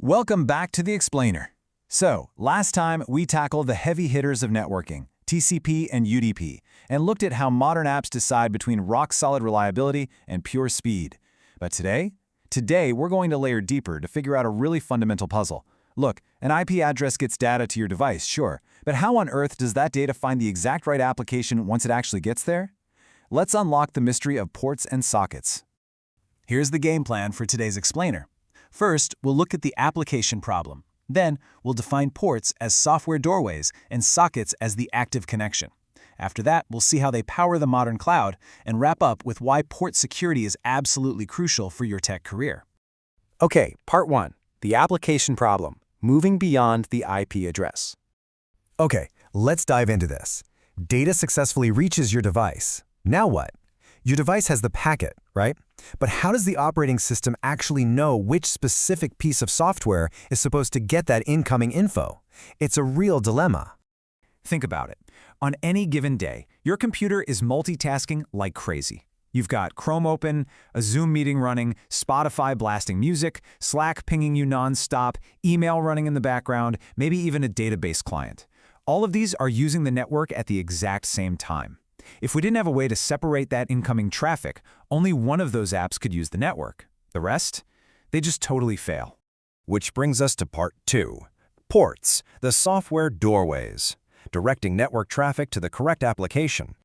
Welcome back to the Explainer. So, last time we tackled the heavy hitters of networking, TCP and UDP, and looked at how modern apps decide between rock-solid reliability and pure speed. But today we're going to layer deeper to figure out a really fundamental puzzle. Look, an IP address gets data to your device, sure, but how on earth does that data find the exact right application once it actually gets there? Let's unlock the mystery of ports and sockets. Here's the game plan for today's Explainer. First, we'll look at the application problem. Then, we'll define ports as software doorways and sockets as the active connection. After that, we'll see how they power the modern cloud and wrap up with why port security is absolutely crucial for your tech career. Okay, part 1, the application problem, moving beyond the IP address. Okay, let's dive into this. Data successfully reaches your device. Now what? Your device has the packet, right? But how does the operating system actually know which specific piece of software is supposed to get that incoming info? It's a real dilemma. Think about it. On any given day, your computer is multitasking like crazy. You've got Chrome open, a Zoom meeting running, Spotify blasting music, Slack pinging you nonstop, email running in the background, maybe even a database client. All of these are using the network at the exact same time. If we didn't have a way to separate that incoming traffic, only one of those apps could use the network. The rest? They just totally fail. Which brings us to part 2. Ports, the software doorways, directing network traffic to the correct application.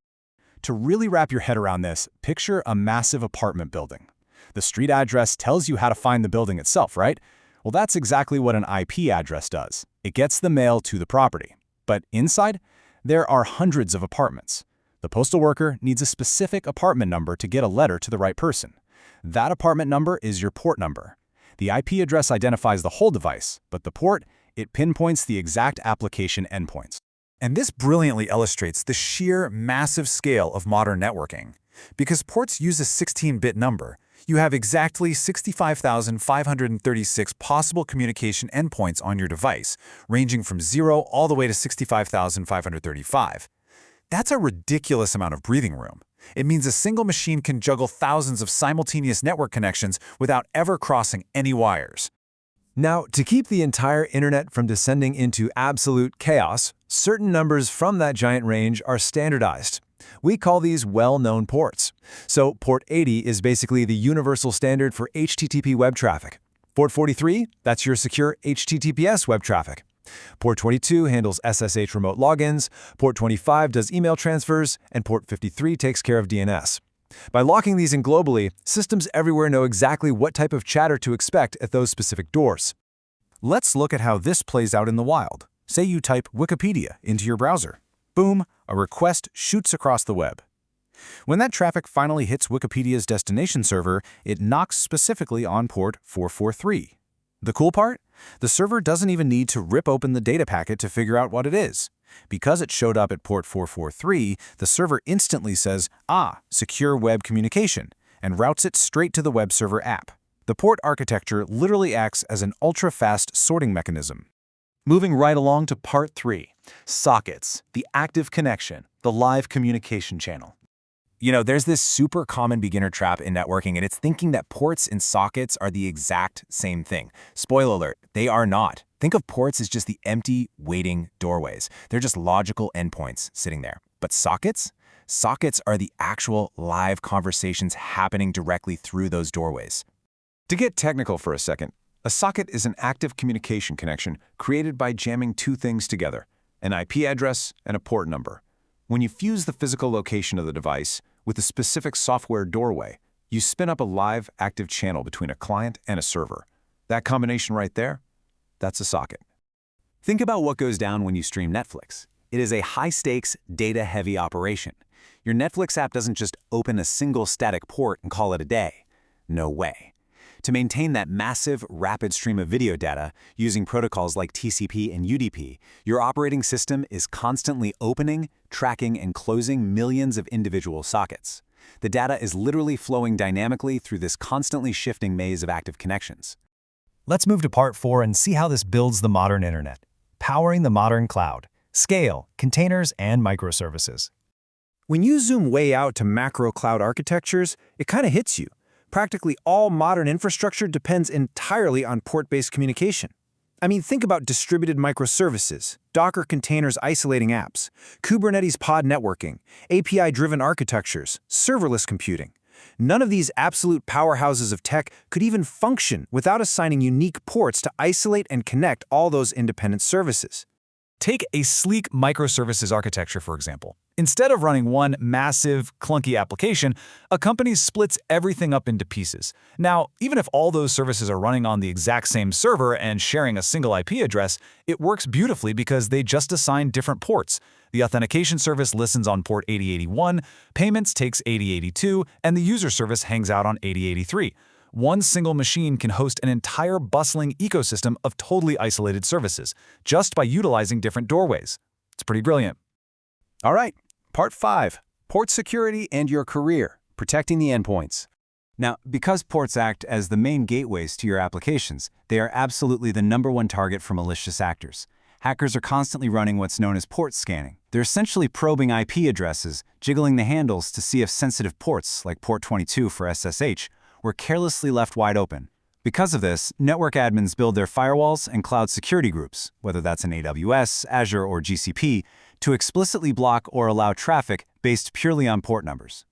To really wrap your head around this, picture a massive apartment building. The street address tells you how to find the building itself, right? Well, that's exactly what an IP address does. It gets the mail to the property. But inside, there are hundreds of apartments. The postal worker needs a specific apartment number to get a letter to the right person. That apartment number is your port number. The IP address identifies the whole device, but the port, it pinpoints the exact application endpoints. And this brilliantly illustrates the sheer massive scale of modern networking. Because ports use a 16-bit number, you have exactly 65,536 possible communication endpoints on your device, ranging from 0 all the way to 65,535. That's a ridiculous amount of breathing room. It means a single machine can juggle thousands of simultaneous network connections without ever crossing any wires. Now, to keep the entire internet from descending into absolute chaos, certain numbers from that giant range are standardized. We call these well-known ports. So port 80 is basically the universal standard for HTTP web traffic. Port 43, that's your secure HTTPS web traffic. Port 22 handles SSH remote logins, Port 25 does email transfers, and Port 53 takes care of DNS. By locking these in globally, systems everywhere know exactly what type of chatter to expect at those specific doors. Let's look at how this plays out in the wild. Say you type Wikipedia into your browser. Boom, a request shoots across the web. When that traffic finally hits Wikipedia's destination server, it knocks specifically on port 443. The cool part? The server doesn't even need to rip open the data packet to figure out what it is. Because it showed up at port 443, the server instantly says, secure web communication, and routes it straight to the web server app. The port architecture literally acts as an ultra-fast sorting mechanism. Moving right along to part 3, sockets, the active connection, the live communication channel. You know, there's this super common beginner trap in networking, and it's thinking that ports and sockets are the exact same thing. Spoiler alert, they are not. Think of ports as just the empty, waiting doorways. They're just logical endpoints sitting there. But sockets? Sockets are the actual live conversations happening directly through those doorways. To get technical for a second, a socket is an active communication connection created by jamming two things together, an IP address and a port number. When you fuse the physical location of the device with a specific software doorway, you spin up a live, active channel between a client and a server. That combination right there, that's a socket. Think about what goes down when you stream Netflix. It is a high-stakes, data-heavy operation. Your Netflix app doesn't just open a single static port and call it a day. No way. To maintain that massive, rapid stream of video data using protocols like TCP and UDP, your operating system is constantly opening, tracking, and closing millions of individual sockets. The data is literally flowing dynamically through this constantly shifting maze of active connections. Let's move to part 4 and see how this builds the modern internet. Powering the modern cloud. Scale, containers, and microservices. When you zoom way out to macro cloud architectures, it kind of hits you. Practically all modern infrastructure depends entirely on port-based communication. I mean, think about distributed microservices, Docker containers isolating apps, Kubernetes pod networking, API-driven architectures, serverless computing. None of these absolute powerhouses of tech could even function without assigning unique ports to isolate and connect all those independent services. Take a sleek microservices architecture, for example. Instead of running one massive, clunky application, a company splits everything up into pieces. Now, even if all those services are running on the exact same server and sharing a single IP address, it works beautifully because they just assign different ports. The authentication service listens on port 8081, payments takes 8082, and the user service hangs out on 8083. One single machine can host an entire bustling ecosystem of totally isolated services, just by utilizing different doorways. It's pretty brilliant. All right, part 5, port security and your career, protecting the endpoints. Now, because ports act as the main gateways to your applications, they are absolutely the #1 target for malicious actors. Hackers are constantly running what's known as port scanning. They're essentially probing IP addresses, jiggling the handles to see if sensitive ports, like port 22 for SSH, were carelessly left wide open. Because of this, network admins build their firewalls and cloud security groups, whether that's in AWS, Azure, or GCP, to explicitly block or allow traffic based purely on port numbers.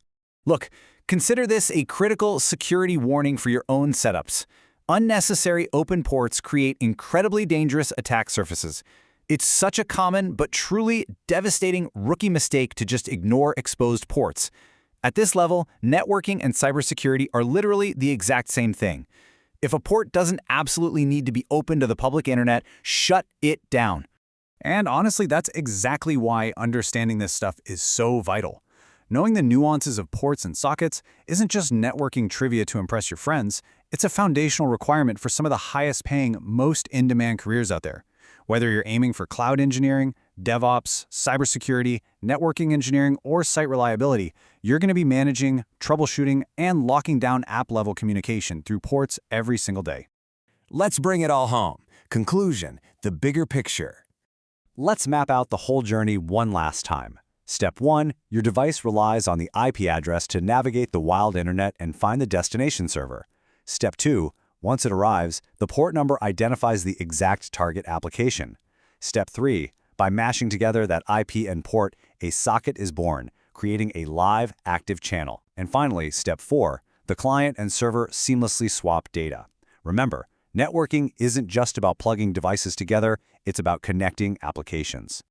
Look, consider this a critical security warning for your own setups. Unnecessary open ports create incredibly dangerous attack surfaces. It's such a common but truly devastating rookie mistake to just ignore exposed ports. At this level, networking and cybersecurity are literally the exact same thing. If a port doesn't absolutely need to be open to the public internet, shut it down. And honestly, that's exactly why understanding this stuff is so vital. Knowing the nuances of ports and sockets isn't just networking trivia to impress your friends, it's a foundational requirement for some of the highest-paying, most in-demand careers out there. Whether you're aiming for cloud engineering, DevOps, cybersecurity, networking engineering, or site reliability, you're going to be managing, troubleshooting, and locking down app-level communication through ports every single day. Let's bring it all home. Conclusion, the bigger picture. Let's map out the whole journey one last time. Step 1, your device relies on the IP address to navigate the wild internet and find the destination server. Step 2, once it arrives, the port number identifies the exact target application. Step 3, by mashing together that IP and port, a socket is born, creating a live, active channel. And finally, step 4, the client and server seamlessly swap data. Remember, networking isn't just about plugging devices together, it's about connecting applications.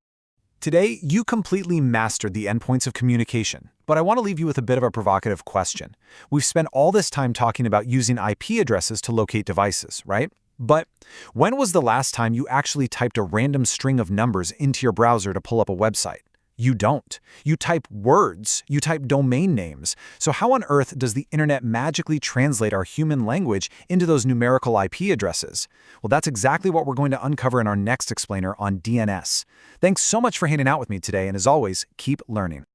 Today, you completely mastered the endpoints of communication, but I want to leave you with a bit of a provocative question. We've spent all this time talking about using IP addresses to locate devices, right? But when was the last time you actually typed a random string of numbers into your browser to pull up a website? You don't. You type words. You type domain names. So how on earth does the internet magically translate our human language into those numerical IP addresses? Well, that's exactly what we're going to uncover in our next explainer on DNS. Thanks so much for hanging out with me today, and as always, keep learning.